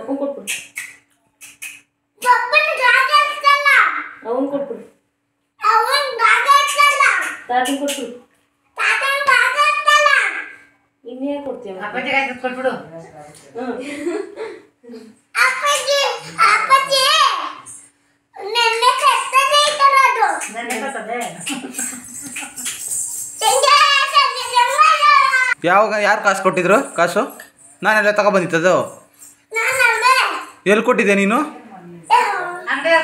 ಪಪ್ಪನ್ ಕೊಟ್ಬಿಡು. ಅವನ್ ಕೊಟ್ಬಿಡು. ತಾತನ್ ಕೊಟ್ಬಿಡು. ಇನ್ನೇ ಕೊಡ್ತೀಯ ಕೊಟ್ಬಿಡು. ಯಾವಾಗ ಯಾರು ಕಾಸು ಕೊಟ್ಟಿದ್ರು? ಕಾಸು ನಾನೆಲ್ಲ ತಗೊಬಂದಿತ್ತದು. ಎಲ್ಲಿ ಕೊಟ್ಟಿದ್ದೆ ನೀನು? ಅಂಗಡಿಯ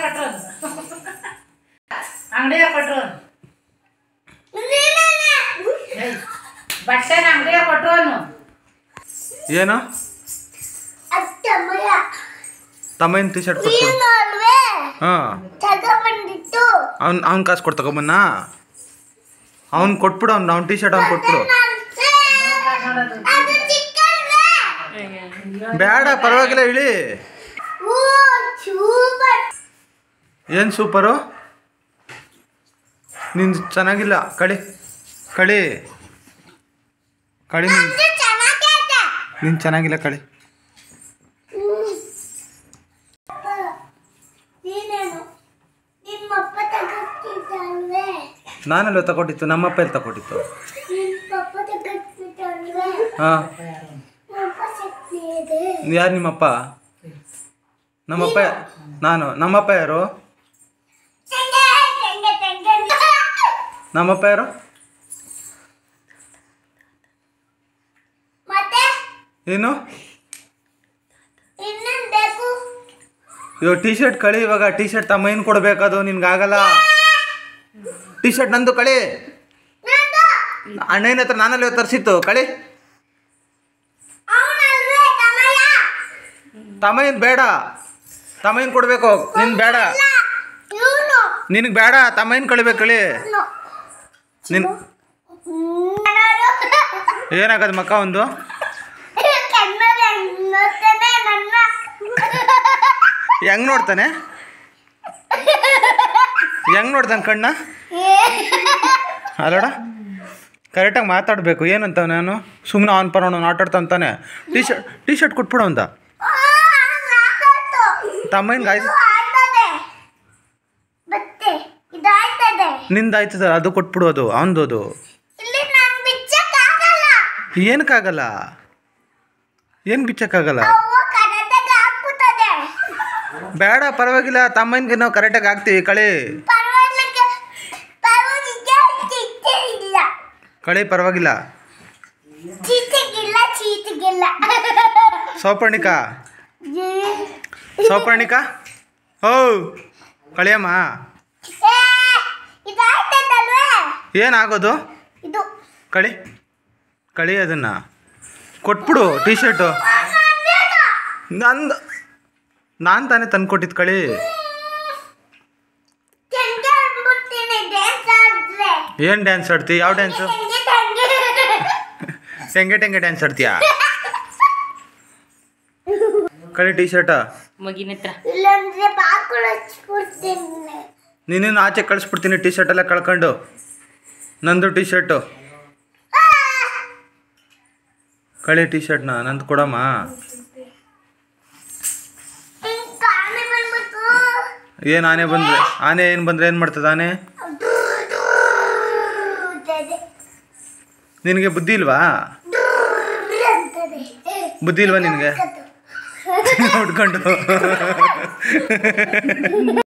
ಕೊಟ್ರು ಬಟ್ಟೆ ಅಂಗಡಿಯ ಕೊಟ್ರು. ಏನು ತಮ್ಮನ ಟಿ ಶರ್ಟ್ ಕೊಟ್ಟು. ಹಾಂ ಅವ್ನು ಕಾಸು ಕೊಟ್ಟು ತಗೊಬನ್ನ. ಅವ್ನು ಕೊಟ್ಬಿಡು. ಅವ್ನು ಟಿ ಶರ್ಟ್ ಅವ್ನು ಕೊಟ್ಬಿಡು. ಬೇಡ ಪರವಾಗಿಲ್ಲ ಇಳಿ. ಏನು ಸೂಪರು? ನಿನ್ ಚೆನ್ನಾಗಿಲ್ಲ. ಕಳಿ ಕಳಿ ಕಳಿ ನಿನ್ ಚೆನ್ನಾಗಿಲ್ಲ. ಕಳಿ ನಾನೆಲ್ಲ ತಗೊಟ್ಟಿತ್ತು. ನಮ್ಮಪ್ಪ ಎಲ್ಲಿ ತಗೊಟ್ಟಿತ್ತು? ಹಾಂ ಯಾರು ನಿಮ್ಮಪ್ಪ? ನಮ್ಮಪ್ಪ ನಾನು. ನಮ್ಮಪ್ಪ ಯಾರು? ನಮ್ಮಪ್ಪ ಯಾರು? ಏನು ಇವಾಗ ಟಿ ಶರ್ಟ್ ಕಳಿ. ಇವಾಗ ಟಿ ಶರ್ಟ್ ತಮ್ಮ ಏನು ಕೊಡ್ಬೇಕದು? ನಿನ್ಗಾಗಲ್ಲ. ಟಿ ಶರ್ಟ್ ನಂದು ಕಳಿ. ಅಣ್ಣನ ಹತ್ರ ನಾನಲ್ಲಿ ತರಿಸಿತ್ತು. ಕಳಿ. ತಮ್ಮ ಏನು ಬೇಡ. ತಮ್ಮ ಏನು ಕೊಡಬೇಕು? ನಿನ್ ಬೇಡ. ನಿನಗೆ ಬೇಡ. ತಮ್ಮ ಏನು ಕಳಿಬೇಕು? ಕಳಿ. ನಿನ್ ಏನಾಗದು ಮಕ್ಕ ಒಂದು? ಹೆಂಗ್ ನೋಡ್ತಾನೆ? ಹೆಂಗ್ ನೋಡ್ತಾನೆ ಕಣ್ಣ? ಅಲ್ಲೋಡ ಕರೆಕ್ಟಾಗಿ ಮಾತಾಡಬೇಕು. ಏನಂತ ನಾನು ಸುಮ್ಮನೆ ಅವನ ಪರ ಆಟಾಡ್ತಾನೆ. ಟಿ ಶರ್ಟ್ ಕೊಟ್ಬಿಡು ಅಂತ. ತಮ್ಮ ಹಿಂಗೆ ಆಯ್ತು. ನಿಂದಾಯ್ತದ ಅದು ಕೊಟ್ಬಿಡು. ಅದು ಅವನದು. ಅದು ಏನಕ್ಕಾಗಲ್ಲ? ಏನು ಬಿಚ್ಚಕ್ಕಾಗಲ್ಲ? ಬೇಡ ಪರವಾಗಿಲ್ಲ. ತಮ್ಮನಿಗೆ ನಾವು ಕರೆಕ್ಟಾಗಿ ಹಾಕ್ತೀವಿ. ಕಳಿ ಕಳಿ ಪರವಾಗಿಲ್ಲ. ಸೌಪರ್ಣಿಕಾ ಸೌಪರ್ಣಿಕಾ ಓ ಕಳಿಯಮ್ಮ. ಏನಾಗೋದು? ಕಳಿ ಕಳಿ ಅದನ್ನು ಕೊಟ್ಬಿಡು. ಟಿ ಶರ್ಟು ನಾನು ತಾನೇ ತಂದು ಕೊಟ್ಟಿದ್ದು. ಕಳಿ ಏನು ಡ್ಯಾನ್ಸ್ ಆಡ್ತಿ? ಯಾವ ಡ್ಯಾನ್ಸು? ಟೆಂಗೆ ಟೆಂಗೆ ಡ್ಯಾನ್ಸ್ ಆಡ್ತೀಯಾ? ಕಳಿ ಟಿ ಶರ್ಟ ಮಗಿನ ಹತ್ರ ನೀನೇನು ಆಚೆ ಕಳಿಸ್ಬಿಡ್ತೀನಿ. ಟಿ ಶರ್ಟ್ ಎಲ್ಲ ಕಳ್ಕೊಂಡು. ನಂದು ಟಿ ಶರ್ಟು ಕಳಿ. ಟಿ ಶರ್ಟ್ನ ನಂದು ಕೊಡಮ್ಮ. ಏನು ಆನೆ ಬಂದರೆ? ಆನೆ ಏನು ಬಂದರೆ ಏನು ಮಾಡ್ತದೆ ಆನೆ? ನಿನಗೆ ಬುದ್ಧಿ ಇಲ್ವಾ? ಬುದ್ಧಿ ಇಲ್ವಾ ನಿನಗೆ? ಹುಡ್ಕೊಂಡು